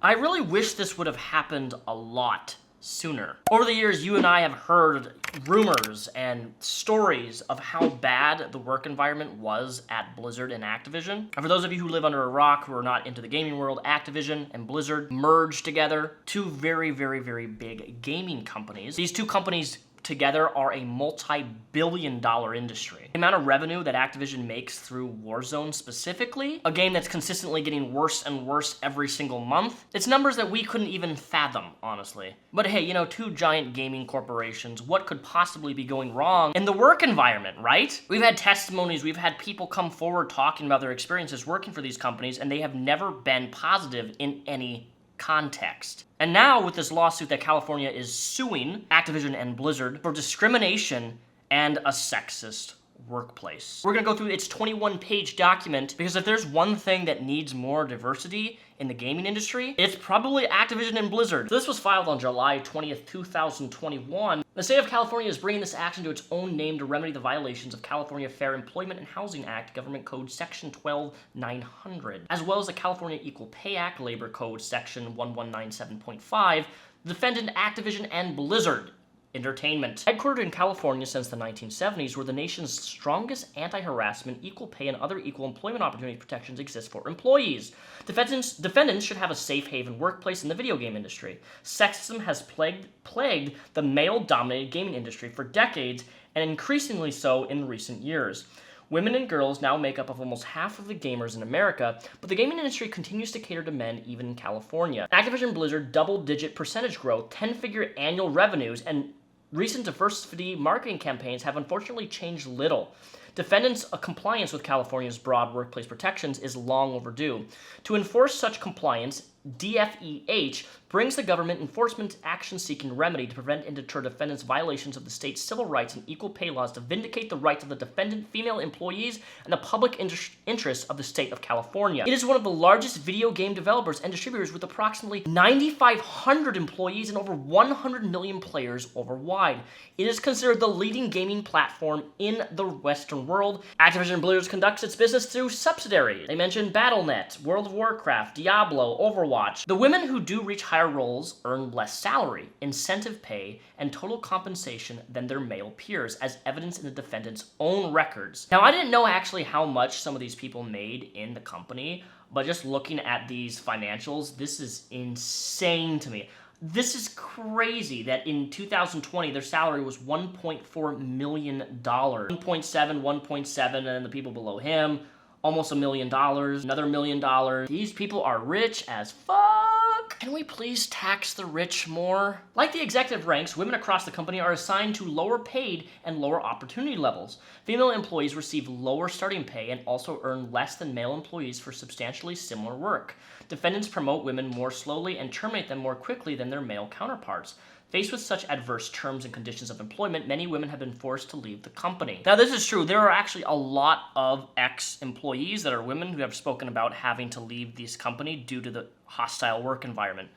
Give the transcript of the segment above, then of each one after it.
I really wish this would have happened a lot sooner. Over the years, you and I have heard rumors and stories of how bad the work environment was at Blizzard and Activision. And for those of you who live under a rock who are not into the gaming world, Activision and Blizzard merged together, two very, very, very big gaming companies. These two companies together are a multi-billion-dollar industry. The amount of revenue that Activision makes through Warzone specifically, a game that's consistently getting worse and worse every single month, it's numbers that we couldn't even fathom, honestly. But hey, you know, two giant gaming corporations, what could possibly be going wrong in the work environment, right? We've had testimonies, we've had people come forward talking about their experiences working for these companies, and they have never been positive in any context. And now with this lawsuit that California is suing Activision and Blizzard for discrimination and a sexist workplace. We're gonna go through its 21-page document because if there's one thing that needs more diversity in the gaming industry, it's probably Activision and Blizzard. So this was filed on July 20th, 2021. The state of California is bringing this action to its own name to remedy the violations of California Fair Employment and Housing Act, Government Code Section 12900, as well as the California Equal Pay Act, Labor Code Section 1197.5, the defendant Activision and Blizzard Entertainment. Headquartered in California since the 1970s, where the nation's strongest anti-harassment, equal pay, and other equal employment opportunity protections exist for employees. Defendants should have a safe haven workplace in the video game industry. Sexism has plagued the male-dominated gaming industry for decades, and increasingly so in recent years. Women and girls now make up of almost half of the gamers in America, but the gaming industry continues to cater to men even in California. Activision Blizzard double-digit percentage growth, 10-figure annual revenues, and recent diversity marketing campaigns have unfortunately changed little. Defendants' compliance with California's broad workplace protections is long overdue. To enforce such compliance, DFEH brings the government enforcement action-seeking remedy to prevent and deter defendants' violations of the state's civil rights and equal pay laws to vindicate the rights of the defendant female employees and the public interests of the state of California. It is one of the largest video game developers and distributors with approximately 9,500 employees and over 100 million players worldwide. It is considered the leading gaming platform in the Western world. Activision Blizzard conducts its business through subsidiaries. They mention Battle.net, World of Warcraft, Diablo, Overwatch. The women who do reach higher roles earn less salary, incentive pay, and total compensation than their male peers, as evidenced in the defendant's own records. Now, I didn't know actually how much some of these people made in the company, but just looking at these financials, this is insane to me. This is crazy that in 2020, their salary was $1.4 million. 1.7, 1.7, and then the people below him, almost $1 million, another $1 million. These people are rich as fuck. Can we please tax the rich more? Like the executive ranks, women across the company are assigned to lower paid and lower opportunity levels. Female employees receive lower starting pay and also earn less than male employees for substantially similar work. Defendants promote women more slowly and terminate them more quickly than their male counterparts. Faced with such adverse terms and conditions of employment, many women have been forced to leave the company. Now, this is true. There are actually a lot of ex-employees that are women who have spoken about having to leave this company due to the hostile work environment.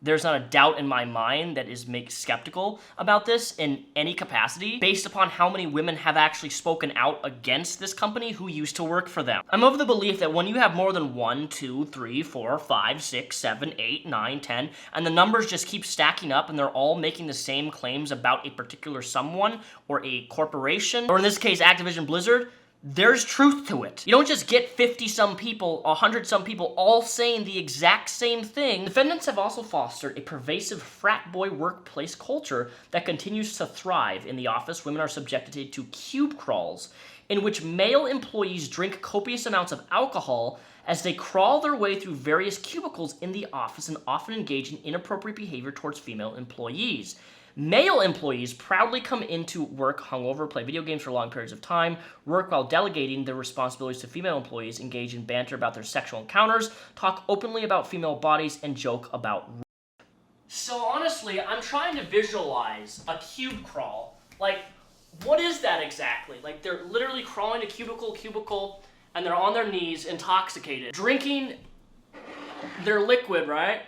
There's not a doubt in my mind that is skeptical about this in any capacity based upon how many women have actually spoken out against this company who used to work for them. I'm of the belief that when you have more than 1, 2, 3, 4, 5, 6, 7, 8, 9, 10, and the numbers just keep stacking up and they're all making the same claims about a particular someone or a corporation, or in this case, Activision Blizzard, there's truth to it. You don't just get 50-some people, 100-some people all saying the exact same thing. Defendants have also fostered a pervasive frat boy workplace culture that continues to thrive. In the office, women are subjected to cube crawls, in which male employees drink copious amounts of alcohol as they crawl their way through various cubicles in the office and often engage in inappropriate behavior towards female employees. Male employees proudly come into work hungover, play video games for long periods of time, work while delegating their responsibilities to female employees, engage in banter about their sexual encounters, talk openly about female bodies, and joke about rape. So honestly, I'm trying to visualize a cube crawl. Like, what is that exactly? Like, they're literally crawling to cubicle, and they're on their knees, intoxicated, drinking their liquid, right?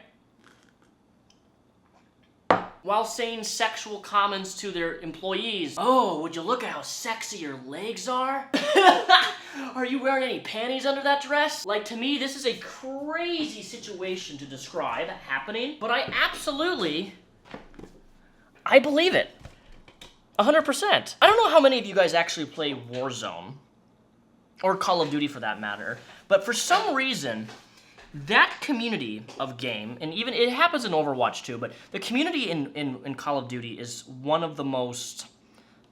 While saying sexual comments to their employees. Oh, would you look at how sexy your legs are? Are you wearing any panties under that dress? Like, to me, this is a crazy situation to describe happening, but I believe it. 100%. I don't know how many of you guys actually play Warzone, or Call of Duty for that matter, but for some reason, that community of game, and even it happens in Overwatch too, but the community in Call of Duty is one of the most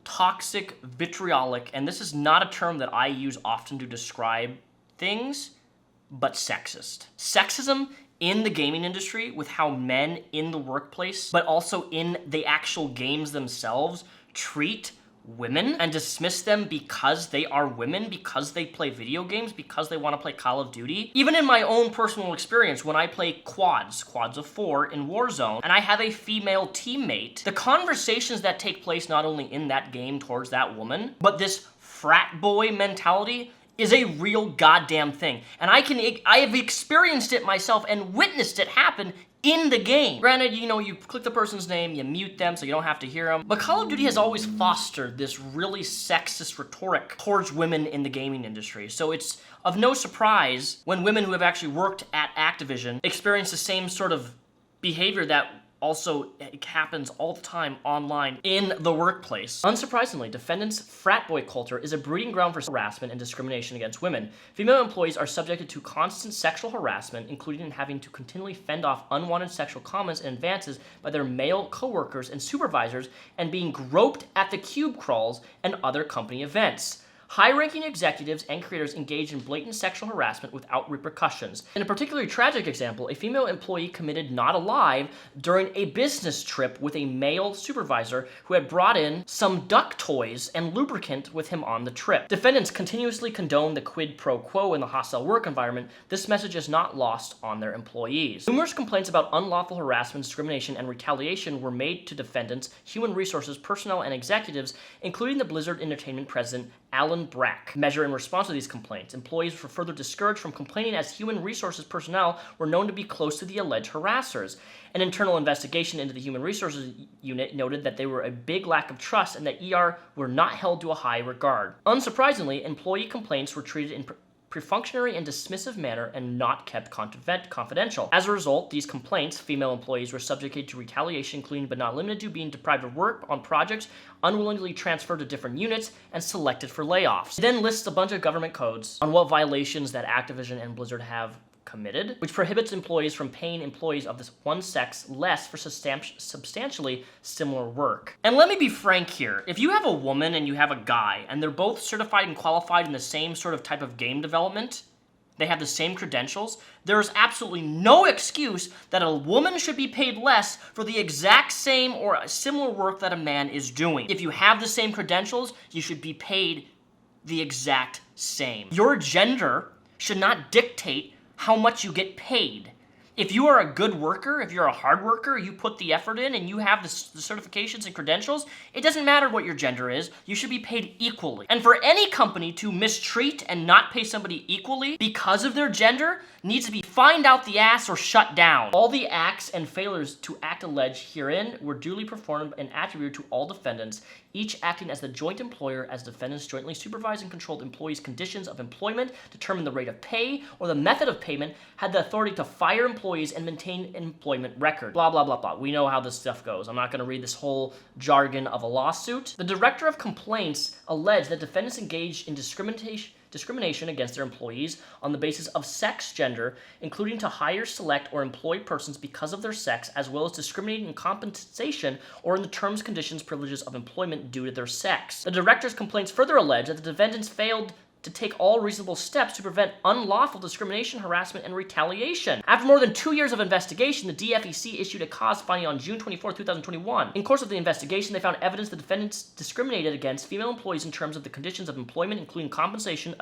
toxic, vitriolic, and this is not a term that I use often to describe things, but sexist. Sexism in the gaming industry with how men in the workplace, but also in the actual games themselves, treat women and dismiss them because they are women, because they play video games, because they want to play Call of Duty. Even in my own personal experience, when I play quads of 4 in Warzone, and I have a female teammate, the conversations that take place not only in that game towards that woman, but this frat boy mentality is a real goddamn thing. And I have experienced it myself and witnessed it happen in the game. Granted, you click the person's name, you mute them so you don't have to hear them, but Call of Duty has always fostered this really sexist rhetoric towards women in the gaming industry. So it's of no surprise when women who have actually worked at Activision experience the same sort of behavior that also happens all the time online in the workplace. Unsurprisingly, defendants' frat boy culture is a breeding ground for harassment and discrimination against women. Female employees are subjected to constant sexual harassment, including having to continually fend off unwanted sexual comments and advances by their male coworkers and supervisors, and being groped at the cube crawls and other company events. High-ranking executives and creators engage in blatant sexual harassment without repercussions. In a particularly tragic example, a female employee committed not alive during a business trip with a male supervisor who had brought in some duck toys and lubricant with him on the trip. Defendants continuously condone the quid pro quo in the hostile work environment. This message is not lost on their employees. Numerous complaints about unlawful harassment, discrimination, and retaliation were made to defendants, human resources, personnel, and executives, including the Blizzard Entertainment president, Alan Brack. Measure in response to these complaints. Employees were further discouraged from complaining as human resources personnel were known to be close to the alleged harassers. An internal investigation into the human resources unit noted that there were a big lack of trust and that ER were not held to a high regard. Unsurprisingly, employee complaints were treated in perfunctory and dismissive manner and not kept confidential. As a result, these complaints, female employees were subjected to retaliation, including but not limited to being deprived of work on projects, unwillingly transferred to different units, and selected for layoffs. It then lists a bunch of government codes on what violations that Activision and Blizzard have committed, which prohibits employees from paying employees of this one sex less for substantially similar work. And let me be frank here. If you have a woman and you have a guy, and they're both certified and qualified in the same sort of type of game development, they have the same credentials, there is absolutely no excuse that a woman should be paid less for the exact same or similar work that a man is doing. If you have the same credentials, you should be paid the exact same. Your gender should not dictate how much you get paid. If you are a good worker, if you're a hard worker, you put the effort in and you have the certifications and credentials, it doesn't matter what your gender is, you should be paid equally. And for any company to mistreat and not pay somebody equally because of their gender needs to be fined out the ass or shut down. All the acts and failures to act alleged herein were duly performed and attributed to all defendants, each acting as the joint employer as defendants jointly supervised and controlled employees' conditions of employment, determined the rate of pay or the method of payment, had the authority to fire employees and maintain an employment record. Blah, blah, blah, blah. We know how this stuff goes. I'm not going to read this whole jargon of a lawsuit. The director of complaints alleged that defendants engaged in discrimination against their employees on the basis of sex, gender, including to hire, select, or employ persons because of their sex, as well as discriminating in compensation or in the terms, conditions, privileges of employment due to their sex. The director's complaints further allege that the defendants failed to take all reasonable steps to prevent unlawful discrimination, harassment, and retaliation. After more than 2 years of investigation, the DFEC issued a cause finding on June 24, 2021. In course of the investigation, they found evidence the defendants discriminated against female employees in terms of the conditions of employment, including compensation,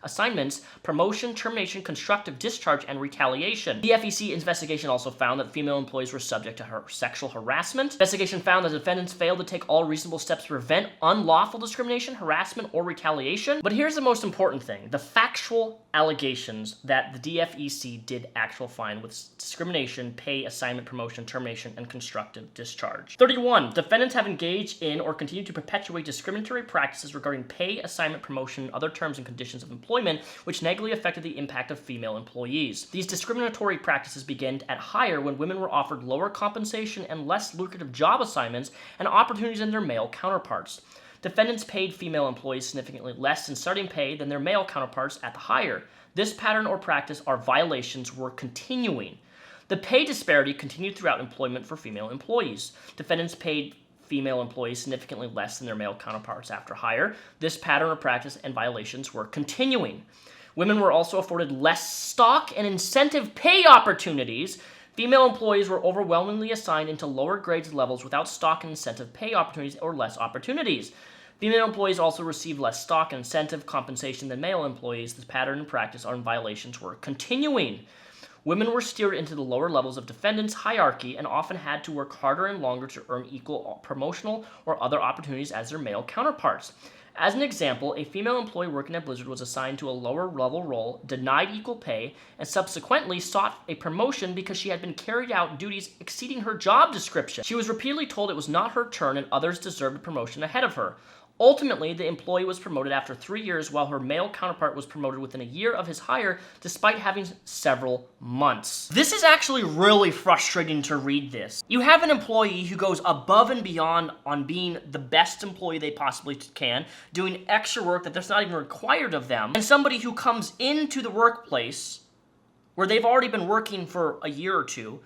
assignments, promotion, termination, constructive discharge, and retaliation. The FEC investigation also found that female employees were subject to sexual harassment. Investigation found that defendants failed to take all reasonable steps to prevent unlawful discrimination, harassment, or retaliation. But here's the most important thing: the factual allegations that the DFEC did actual find with discrimination, pay, assignment, promotion, termination, and constructive discharge. 31. Defendants have engaged in or continue to perpetuate discriminatory practices regarding pay, assignment, promotion, and other terms and conditions of employment, which negatively affected the impact of female employees. These discriminatory practices began at hire when women were offered lower compensation and less lucrative job assignments and opportunities than their male counterparts. Defendants paid female employees significantly less in starting pay than their male counterparts at the hire. This pattern or practice or violations were continuing. The pay disparity continued throughout employment for female employees. Defendants paid female employees significantly less than their male counterparts after hire. This pattern or practice and violations were continuing. Women were also afforded less stock and incentive pay opportunities. Female employees were overwhelmingly assigned into lower grades levels without stock and incentive pay opportunities or less opportunities. Female employees also received less stock and incentive compensation than male employees. This pattern and practice and violations were continuing. Women were steered into the lower levels of defendants' hierarchy and often had to work harder and longer to earn equal promotional or other opportunities as their male counterparts. As an example, a female employee working at Blizzard was assigned to a lower level role, denied equal pay, and subsequently sought a promotion because she had been carried out duties exceeding her job description. She was repeatedly told it was not her turn and others deserved a promotion ahead of her. Ultimately, the employee was promoted after 3 years, while her male counterpart was promoted within a year of his hire, despite having several months. This is actually really frustrating to read this. You have an employee who goes above and beyond on being the best employee they possibly can, doing extra work that's not even required of them, and somebody who comes into the workplace where they've already been working for a year or two,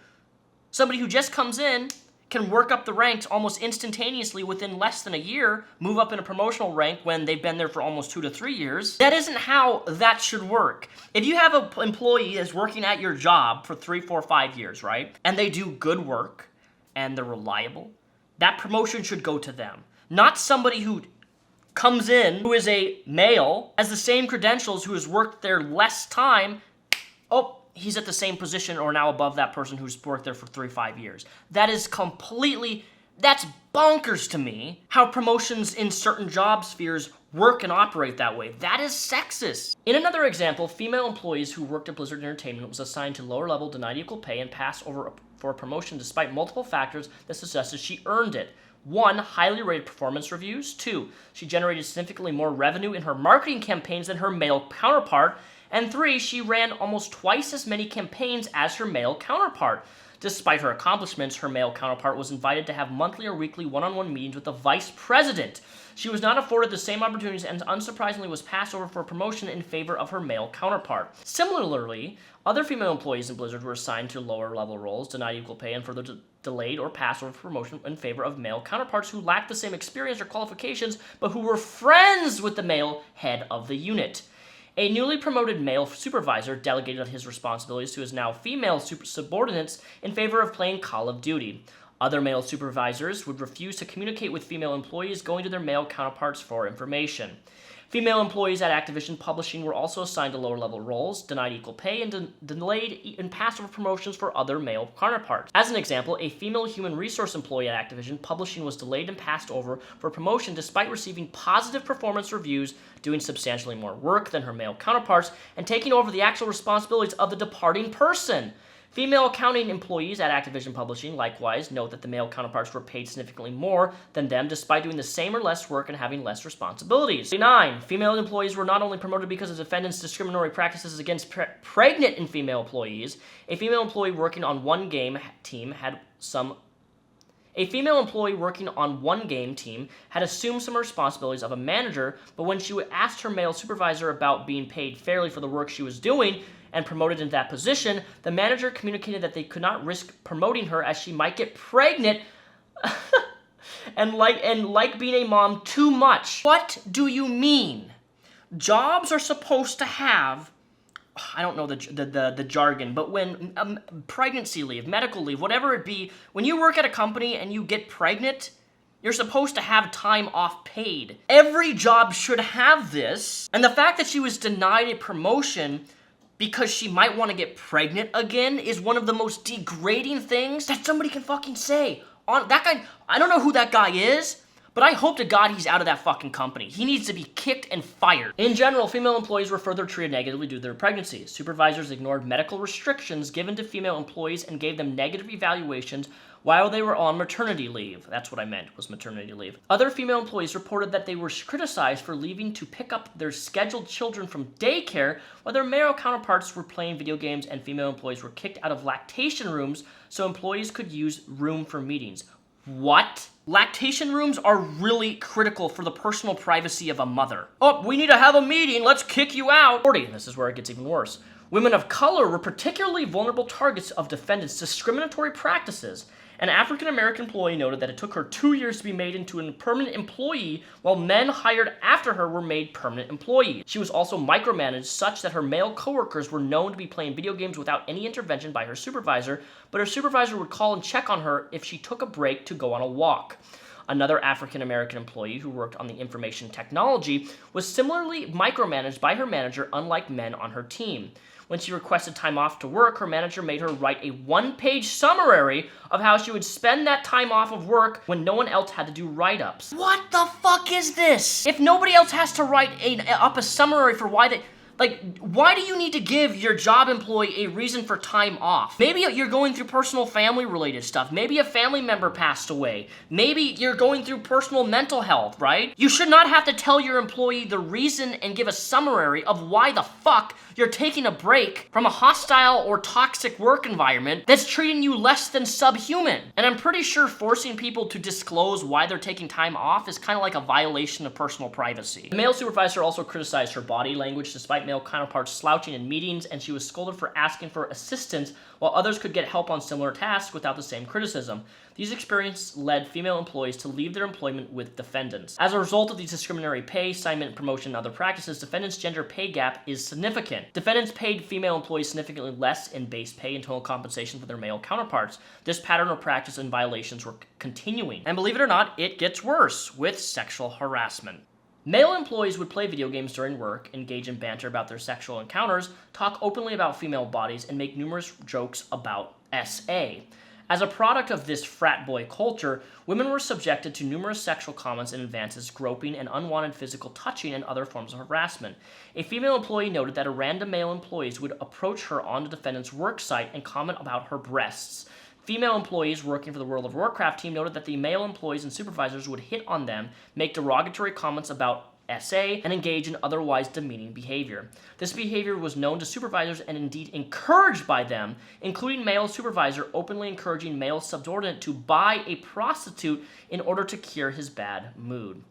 somebody who just comes in, can work up the ranks almost instantaneously within less than a year, move up in a promotional rank when they've been there for almost 2 to 3 years. That isn't how that should work. If you have an employee that's working at your job for 3, 4, 5 years, right, and they do good work, and they're reliable, that promotion should go to them. Not somebody who comes in, who is a male, has the same credentials, who has worked there less time, he's at the same position or now above that person who's worked there for 3, 5 years. That is that's bonkers to me, how promotions in certain job spheres work and operate that way. That is sexist. In another example, female employees who worked at Blizzard Entertainment was assigned to lower level, denied equal pay, and passed over for a promotion despite multiple factors that suggested she earned it. 1, highly rated performance reviews. 2, she generated significantly more revenue in her marketing campaigns than her male counterpart. And 3, she ran almost twice as many campaigns as her male counterpart. Despite her accomplishments, her male counterpart was invited to have monthly or weekly one-on-one meetings with the vice president. She was not afforded the same opportunities and unsurprisingly was passed over for a promotion in favor of her male counterpart. Similarly, other female employees in Blizzard were assigned to lower level roles, denied equal pay, and further delayed or passed over for promotion in favor of male counterparts who lacked the same experience or qualifications, but who were friends with the male head of the unit. A newly promoted male supervisor delegated his responsibilities to his now female subordinates in favor of playing Call of Duty. Other male supervisors would refuse to communicate with female employees, going to their male counterparts for information. Female employees at Activision Publishing were also assigned to lower-level roles, denied equal pay, and delayed and passed over promotions for other male counterparts. As an example, a female human resource employee at Activision Publishing was delayed and passed over for promotion despite receiving positive performance reviews, doing substantially more work than her male counterparts, and taking over the actual responsibilities of the departing person. Female accounting employees at Activision Publishing likewise note that the male counterparts were paid significantly more than them despite doing the same or less work and having less responsibilities. 9. Female employees were not only promoted because of defendants' discriminatory practices against pregnant and female employees. A female employee working on one game team had assumed some responsibilities of a manager, but when she asked her male supervisor about being paid fairly for the work she was doing and promoted into that position, the manager communicated that they could not risk promoting her as she might get pregnant and like being a mom too much. What do you mean? Jobs are supposed to have, I don't know the jargon, but when pregnancy leave, medical leave, whatever it be, when you work at a company and you get pregnant, You're supposed to have time off paid. Every job should have this. And the fact that she was denied a promotion because she might want to get pregnant again is one of the most degrading things that somebody can fucking say. That guy, I don't know who that guy is, but I hope to God he's out of that fucking company. He needs to be kicked and fired. In general, female employees were further treated negatively due to their pregnancies. Supervisors ignored medical restrictions given to female employees and gave them negative evaluations while they were on maternity leave. That's what I meant, was maternity leave. Other female employees reported that they were criticized for leaving to pick up their scheduled children from daycare while their male counterparts were playing video games, and female employees were kicked out of lactation rooms so employees could use room for meetings. What? Lactation rooms are really critical for the personal privacy of a mother. Oh, we need to have a meeting, let's kick you out. 40, this is where it gets even worse. Women of color were particularly vulnerable targets of defendants' discriminatory practices. An African-American employee noted that it took her 2 years to be made into a permanent employee, while men hired after her were made permanent employees. She was also micromanaged such that her male coworkers were known to be playing video games without any intervention by her supervisor, but her supervisor would call and check on her if she took a break to go on a walk. Another African-American employee who worked on the information technology was similarly micromanaged by her manager, unlike men on her team. When she requested time off to work, her manager made her write a one-page summary of how she would spend that time off of work when no one else had to do write-ups. What the fuck is this? If nobody else has to write up a summary for why they... Like, why do you need to give your job employee a reason for time off? Maybe you're going through personal family-related stuff. Maybe a family member passed away. Maybe you're going through personal mental health, right? You should not have to tell your employee the reason and give a summary of why the fuck you're taking a break from a hostile or toxic work environment that's treating you less than subhuman. And I'm pretty sure forcing people to disclose why they're taking time off is kind of like a violation of personal privacy. The male supervisor also criticized her body language despite male counterparts slouching in meetings, and she was scolded for asking for assistance while others could get help on similar tasks without the same criticism. These experiences led female employees to leave their employment with defendants. As a result of these discriminatory pay, assignment, promotion, and other practices, defendants' gender pay gap is significant. Defendants paid female employees significantly less in base pay and total compensation for their male counterparts. This pattern of practice and violations were continuing. And believe it or not, it gets worse with sexual harassment. Male employees would play video games during work, engage in banter about their sexual encounters, talk openly about female bodies, and make numerous jokes about SA. As a product of this frat boy culture, women were subjected to numerous sexual comments and advances, groping, and unwanted physical touching, and other forms of harassment. A female employee noted that a random male employees would approach her on the defendant's work site and comment about her breasts. Female employees working for the World of Warcraft team noted that the male employees and supervisors would hit on them, make derogatory comments about SA, and engage in otherwise demeaning behavior. This behavior was known to supervisors and indeed encouraged by them, including male supervisor openly encouraging male subordinate to buy a prostitute in order to cure his bad mood.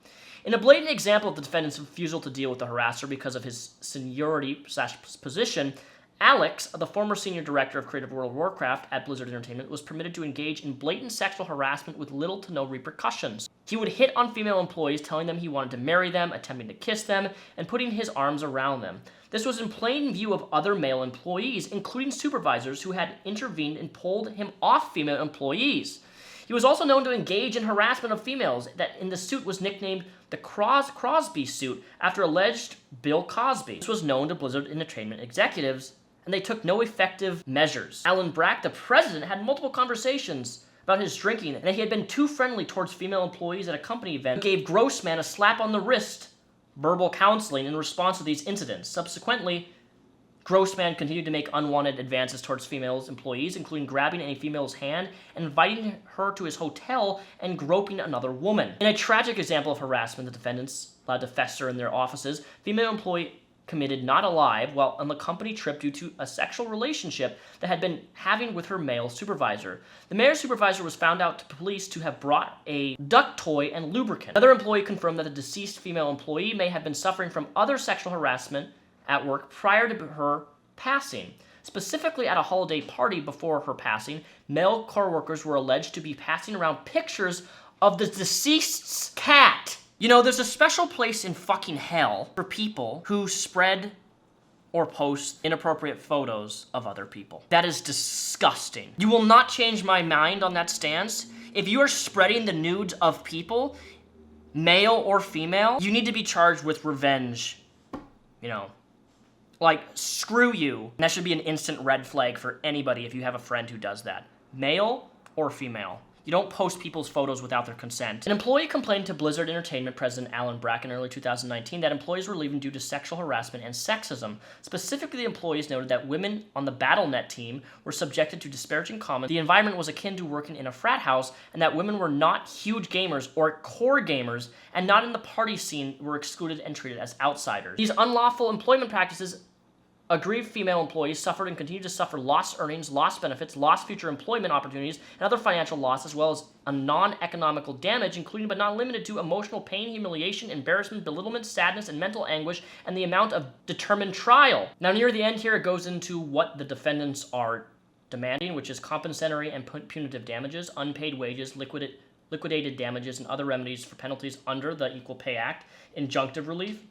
In a blatant example of the defendant's refusal to deal with the harasser because of his seniority/position, Alex, the former senior director of Creative World of Warcraft at Blizzard Entertainment, was permitted to engage in blatant sexual harassment with little to no repercussions. He would hit on female employees, telling them he wanted to marry them, attempting to kiss them, and putting his arms around them. This was in plain view of other male employees, including supervisors who had intervened and pulled him off female employees. He was also known to engage in harassment of females that in the suit was nicknamed the Crosby suit after alleged Bill Cosby. This was known to Blizzard Entertainment executives, and they took no effective measures. Alan Brack, the president, had multiple conversations about his drinking and that he had been too friendly towards female employees at a company event, gave Grossman a slap on the wrist, verbal counseling in response to these incidents. Subsequently, Grossman continued to make unwanted advances towards female employees, including grabbing a female's hand and inviting her to his hotel and groping another woman. In a tragic example of harassment, the defendants allowed to fester in their offices, female employee committed not alive while on the company trip due to a sexual relationship that had been having with her male supervisor. The male supervisor was found out to police to have brought a duck toy and lubricant. Another employee confirmed that the deceased female employee may have been suffering from other sexual harassment at work prior to her passing. Specifically at a holiday party before her passing, male co-workers were alleged to be passing around pictures of the deceased's cat. You know, there's a special place in fucking hell for people who spread or post inappropriate photos of other people. That is disgusting. You will not change my mind on that stance If you are spreading the nudes of people, male or female, you need to be charged with revenge. You know, like, screw you. And that should be an instant red flag for anybody if you have a friend who does that. Male or female. You don't post people's photos without their consent. An employee complained to Blizzard Entertainment president Alan Brack in early 2019 that employees were leaving due to sexual harassment and sexism. Specifically, the employees noted that women on the Battle.net team were subjected to disparaging comments. The environment was akin to working in a frat house, and that women were not huge gamers or core gamers, and not in the party scene were excluded and treated as outsiders. These unlawful employment practices, aggrieved female employees suffered and continue to suffer lost earnings, lost benefits, lost future employment opportunities, and other financial loss, as well as a non-economical damage, including but not limited to emotional pain, humiliation, embarrassment, belittlement, sadness, and mental anguish, and the amount of determined trial. Now, near the end here, it goes into what the defendants are demanding, which is compensatory and punitive damages, unpaid wages, liquidated damages, and other remedies for penalties under the Equal Pay Act, injunctive relief,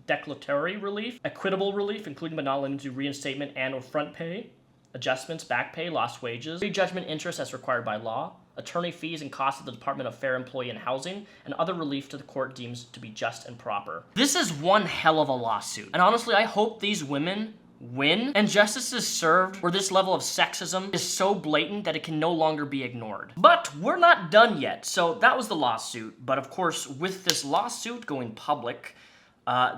declaratory relief, equitable relief, including but not limited to reinstatement and or front pay, adjustments, back pay, lost wages, prejudgment interest as required by law, attorney fees and costs of the Department of Fair Employee and Housing, and other relief to the court deems to be just and proper. This is one hell of a lawsuit. And honestly, I hope these women win and justice is served where this level of sexism is so blatant that it can no longer be ignored. But we're not done yet. So that was the lawsuit. But of course, with this lawsuit going public,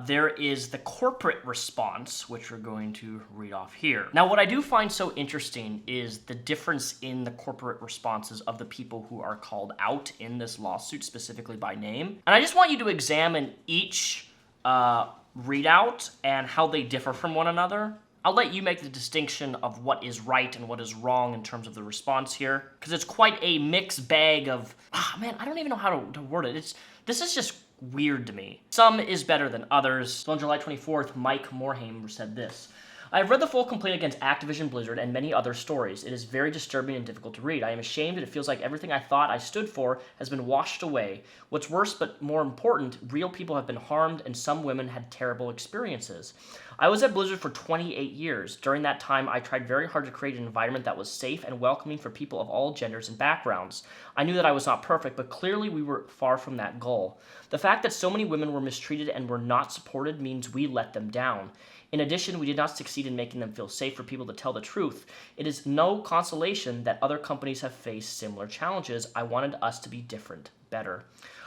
there is the corporate response, which we're going to read off here. Now, what I do find so interesting is the difference in the corporate responses of the people who are called out in this lawsuit, specifically by name. And I just want you to examine each readout and how they differ from one another. I'll let you make the distinction of what is right and what is wrong in terms of the response here, because it's quite a mixed bag of, man, I don't even know how to word it. This is just weird to me. Some is better than others. So on July 24th, Mike Morhaime said this: I have read the full complaint against Activision Blizzard and many other stories. It is very disturbing and difficult to read. I am ashamed and it feels like everything I thought I stood for has been washed away. What's worse, but more important, real people have been harmed and some women had terrible experiences. I was at Blizzard for 28 years. During that time, I tried very hard to create an environment that was safe and welcoming for people of all genders and backgrounds. I knew that I was not perfect, but clearly we were far from that goal. The fact that so many women were mistreated and were not supported means we let them down. In addition, we did not succeed in making them feel safe for people to tell the truth. It is no consolation that other companies have faced similar challenges. I wanted us to be different, better.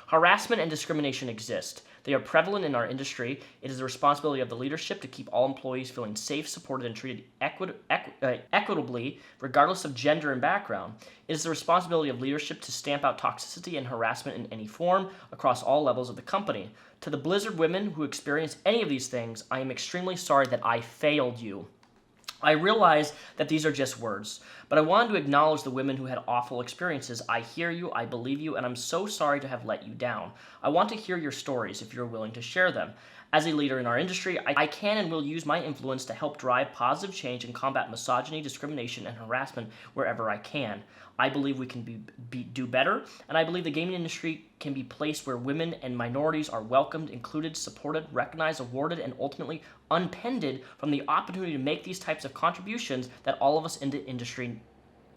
Harassment and discrimination exist. They are prevalent in our industry. It is the responsibility of the leadership to keep all employees feeling safe, supported, and treated equitably, regardless of gender and background. It is the responsibility of leadership to stamp out toxicity and harassment in any form across all levels of the company. To the Blizzard women who experience any of these things, I am extremely sorry that I failed you. I realize that these are just words, but I wanted to acknowledge the women who had awful experiences. I hear you, I believe you, and I'm so sorry to have let you down. I want to hear your stories if you're willing to share them. As a leader in our industry, I can and will use my influence to help drive positive change and combat misogyny, discrimination, and harassment wherever I can. I believe we can do better, and I believe the gaming industry can be placed where women and minorities are welcomed, included, supported, recognized, awarded, and ultimately unpended from the opportunity to make these types of contributions that all of us in the industry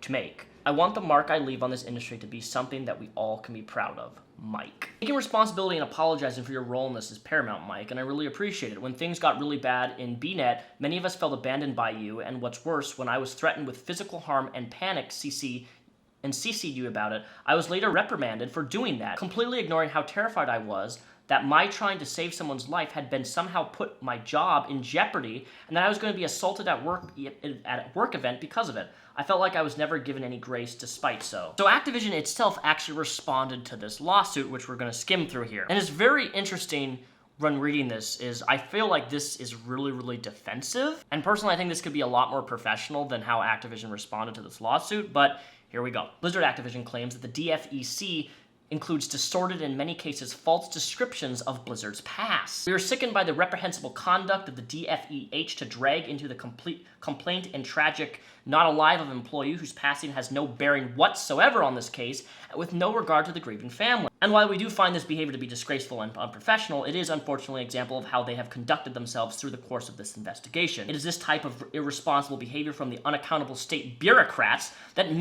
to make. I want the mark I leave on this industry to be something that we all can be proud of. Mike. Taking responsibility and apologizing for your role in this is paramount, Mike, and I really appreciate it. When things got really bad in BNet, many of us felt abandoned by you, and what's worse, when I was threatened with physical harm and panic CC'd you about it, I was later reprimanded for doing that, completely ignoring how terrified I was that my trying to save someone's life had been somehow put my job in jeopardy, and that I was going to be assaulted at a work event because of it. I felt like I was never given any grace despite so. So Activision itself actually responded to this lawsuit, which we're going to skim through here. And it's very interesting when reading this is I feel like this is really, really defensive. And personally, I think this could be a lot more professional than how Activision responded to this lawsuit, but here we go. Blizzard Activision claims that the DFEC includes distorted and in many cases false descriptions of Blizzard's past. We are sickened by the reprehensible conduct of the DFEH to drag into the complaint and tragic not alive of an employee whose passing has no bearing whatsoever on this case, with no regard to the grieving family. And while we do find this behavior to be disgraceful and unprofessional, it is unfortunately an example of how they have conducted themselves through the course of this investigation. It is this type of irresponsible behavior from the unaccountable state bureaucrats that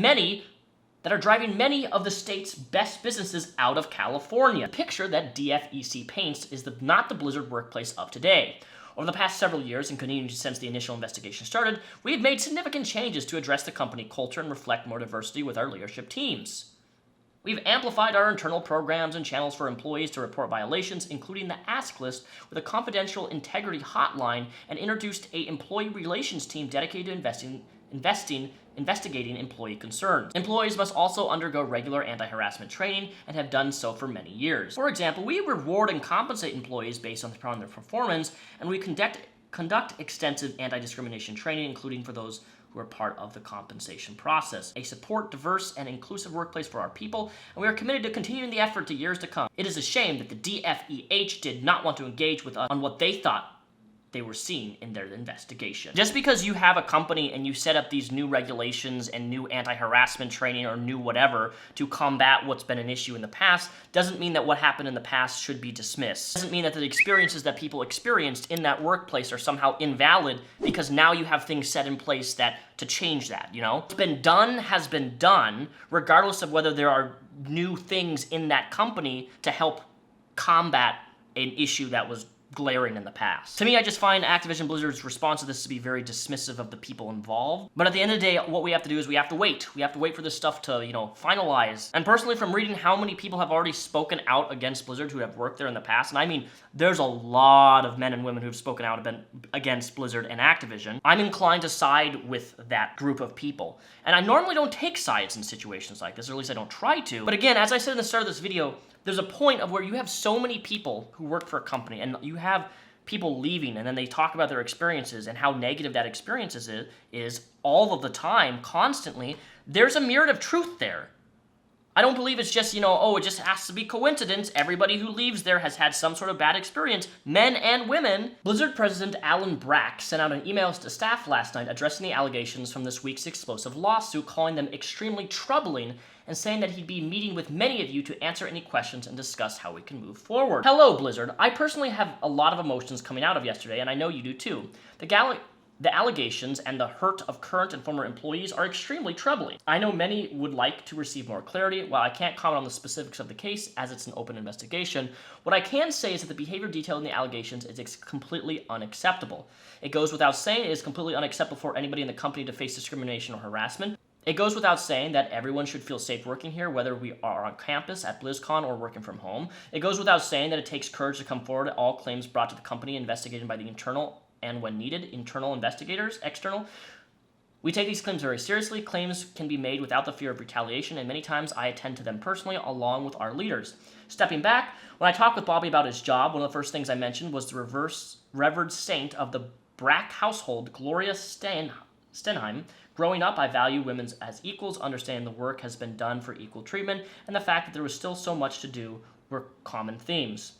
that are driving many of the state's best businesses out of California. The picture that DFEC paints is not the Blizzard workplace of today. Over the past several years, and continuing since the initial investigation started, we have made significant changes to address the company culture and reflect more diversity with our leadership teams. We've amplified our internal programs and channels for employees to report violations, including the Ask List with a confidential integrity hotline, and introduced an employee relations team dedicated to investigating employee concerns. Employees must also undergo regular anti-harassment training and have done so for many years. For example, we reward and compensate employees based on their performance, and we conduct extensive anti-discrimination training, including for those who are part of the compensation process. A support, diverse, and inclusive workplace for our people, and we are committed to continuing the effort to years to come. It is a shame that the DFEH did not want to engage with us on what they thought they were seeing in their investigation. Just because you have a company and you set up these new regulations and new anti-harassment training or new whatever to combat what's been an issue in the past doesn't mean that what happened in the past should be dismissed. Doesn't mean that the experiences that people experienced in that workplace are somehow invalid because now you have things set in place to change that, you know? What's been done has been done, regardless of whether there are new things in that company to help combat an issue that was glaring in the past. To me, I just find Activision Blizzard's response to this to be very dismissive of the people involved. But at the end of the day, what we have to do is we have to wait. We have to wait for this stuff to, finalize. And personally, from reading how many people have already spoken out against Blizzard who have worked there in the past, and I mean, there's a lot of men and women who've spoken out against Blizzard and Activision, I'm inclined to side with that group of people. And I normally don't take sides in situations like this, or at least I don't try to. But again, as I said in the start of this video, there's a point of where you have so many people who work for a company and you have people leaving and then they talk about their experiences and how negative that experience is all of the time, constantly. There's a myriad of truth there. I don't believe it's just, it just has to be coincidence. Everybody who leaves there has had some sort of bad experience, men and women. Blizzard President Alan Brack sent out an email to staff last night addressing the allegations from this week's explosive lawsuit, calling them extremely troubling and saying that he'd be meeting with many of you to answer any questions and discuss how we can move forward. Hello, Blizzard. I personally have a lot of emotions coming out of yesterday, and I know you do too. The allegations and the hurt of current and former employees are extremely troubling. I know many would like to receive more clarity. While I can't comment on the specifics of the case as it's an open investigation, what I can say is that the behavior detailed in the allegations is completely unacceptable. It goes without saying it is completely unacceptable for anybody in the company to face discrimination or harassment. It goes without saying that everyone should feel safe working here, whether we are on campus, at BlizzCon, or working from home. It goes without saying that it takes courage to come forward at all claims brought to the company investigated by the internal and, when needed, internal investigators, external. We take these claims very seriously. Claims can be made without the fear of retaliation, and many times I attend to them personally along with our leaders. Stepping back, when I talked with Bobby about his job, one of the first things I mentioned was the revered saint of the Brack household, Gloria Stenheim. Growing up, I value women as equals, understanding the work has been done for equal treatment, and the fact that there was still so much to do were common themes.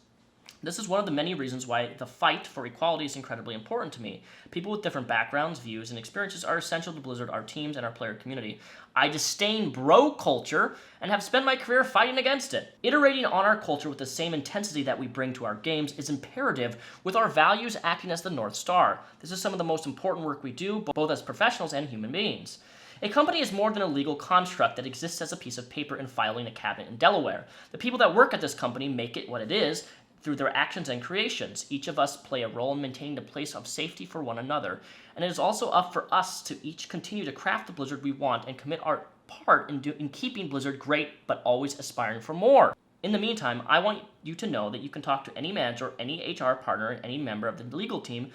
This is one of the many reasons why the fight for equality is incredibly important to me. People with different backgrounds, views, and experiences are essential to Blizzard, our teams, and our player community. I disdain bro culture and have spent my career fighting against it. Iterating on our culture with the same intensity that we bring to our games is imperative, with our values acting as the North Star. This is some of the most important work we do, both as professionals and human beings. A company is more than a legal construct that exists as a piece of paper in filing a cabinet in Delaware. The people that work at this company make it what it is through their actions and creations. Each of us play a role in maintaining a place of safety for one another, and it is also up for us to each continue to craft the Blizzard we want and commit our part in keeping Blizzard great, but always aspiring for more. In the meantime, I want you to know that you can talk to any manager, any HR partner, and any member of the legal team,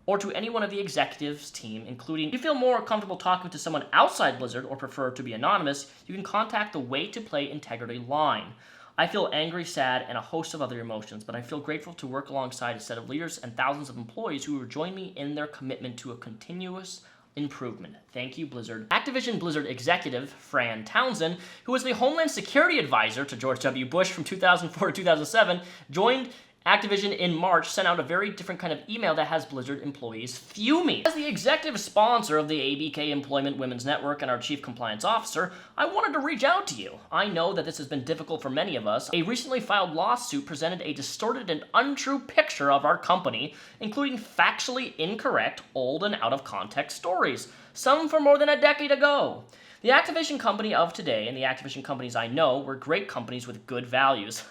or to any one of the executives team, including if you feel more comfortable talking to someone outside Blizzard or prefer to be anonymous, you can contact the Way to Play Integrity line. I feel angry, sad, and a host of other emotions, but I feel grateful to work alongside a set of leaders and thousands of employees who will join me in their commitment to a continuous improvement. Thank you, Blizzard. Activision Blizzard executive Fran Townsend, who was the Homeland Security Advisor to George W. Bush from 2004 to 2007, joined Activision in March, sent out a very different kind of email that has Blizzard employees fuming. As the executive sponsor of the ABK Employment Women's Network and our chief compliance officer, I wanted to reach out to you. I know that this has been difficult for many of us. A recently filed lawsuit presented a distorted and untrue picture of our company, including factually incorrect, old, and out-of-context stories, some from more than a decade ago. The Activision company of today and the Activision companies I know were great companies with good values.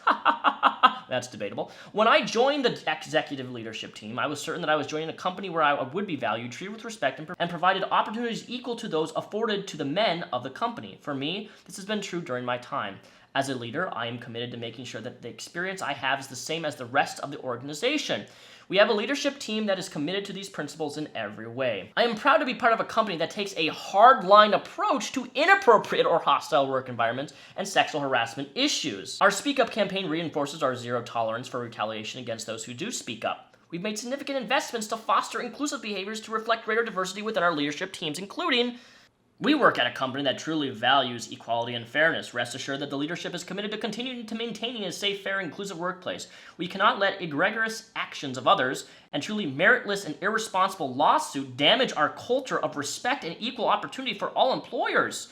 That's debatable. When I joined the executive leadership team, I was certain that I was joining a company where I would be valued, treated with respect, and provided opportunities equal to those afforded to the men of the company. For me, this has been true during my time. As a leader, I am committed to making sure that the experience I have is the same as the rest of the organization. We have a leadership team that is committed to these principles in every way. I am proud to be part of a company that takes a hard-line approach to inappropriate or hostile work environments and sexual harassment issues. Our Speak Up campaign reinforces our zero tolerance for retaliation against those who do speak up. We've made significant investments to foster inclusive behaviors to reflect greater diversity within our leadership teams, including we work at a company that truly values equality and fairness. Rest assured that the leadership is committed to continuing to maintaining a safe, fair, inclusive workplace. We cannot let egregious actions of others and truly meritless and irresponsible lawsuit damage our culture of respect and equal opportunity for all employees.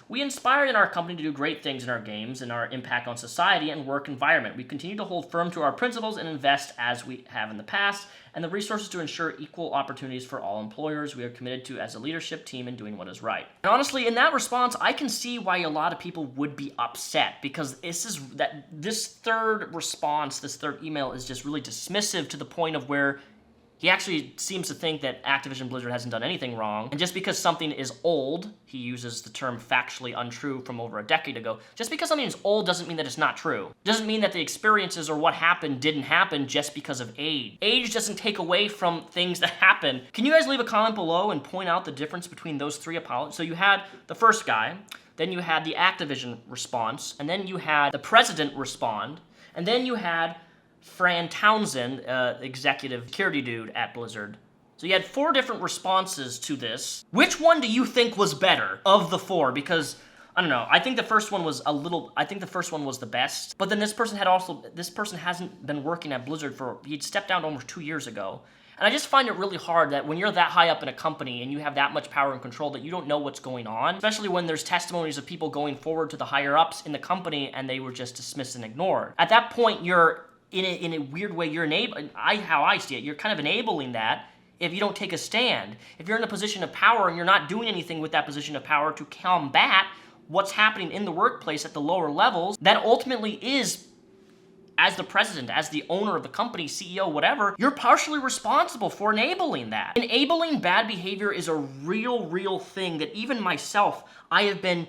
We inspire in our company to do great things in our games and our impact on society and work environment. We continue to hold firm to our principles and invest as we have in the past, and the resources to ensure equal opportunities for all employers. We are committed to as a leadership team in doing what is right. And honestly, in that response, I can see why a lot of people would be upset, because this third response, this third email is just really dismissive to the point of where he actually seems to think that Activision Blizzard hasn't done anything wrong, and just because something is old, he uses the term factually untrue from over a decade ago, just because something is old doesn't mean that it's not true. It doesn't mean that the experiences or what happened didn't happen just because of age. Age doesn't take away from things that happen. Can you guys leave a comment below and point out the difference between those three apologies? So you had the first guy, then you had the Activision response, and then you had the president respond, and then you had Fran Townsend, executive security dude at Blizzard. So you had 4 different responses to this. Which one do you think was better of the 4? Because, I don't know, I think the first one was the best. But then this person hasn't been working at Blizzard he'd stepped down almost 2 years ago. And I just find it really hard that when you're that high up in a company and you have that much power and control that you don't know what's going on, especially when there's testimonies of people going forward to the higher ups in the company and they were just dismissed and ignored. At that point, you're in a weird way, you're how I see it, you're kind of enabling that if you don't take a stand. If you're in a position of power and you're not doing anything with that position of power to combat what's happening in the workplace at the lower levels, that ultimately is, as the president, as the owner of the company, CEO, whatever, you're partially responsible for enabling that. Enabling bad behavior is a real thing that even myself, I have been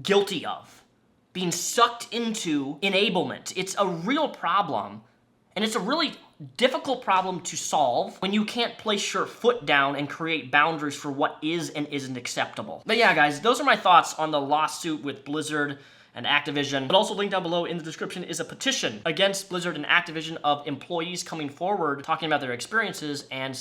guilty of. Being sucked into enablement. It's a real problem, and it's a really difficult problem to solve when you can't place your foot down and create boundaries for what is and isn't acceptable. But yeah, guys, those are my thoughts on the lawsuit with Blizzard and Activision. But also linked down below in the description is a petition against Blizzard and Activision of employees coming forward, talking about their experiences and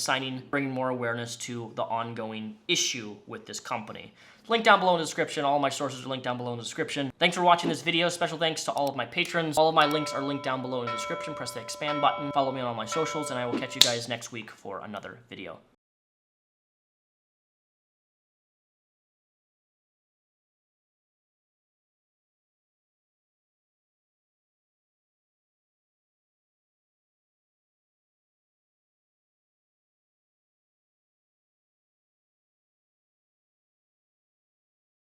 bringing more awareness to the ongoing issue with this company. Link down below in the description. All of my sources are linked down below in the description. Thanks for watching this video. Special thanks to all of my patrons. All of my links are linked down below in the description. Press the expand button. Follow me on all my socials, and I will catch you guys next week for another video.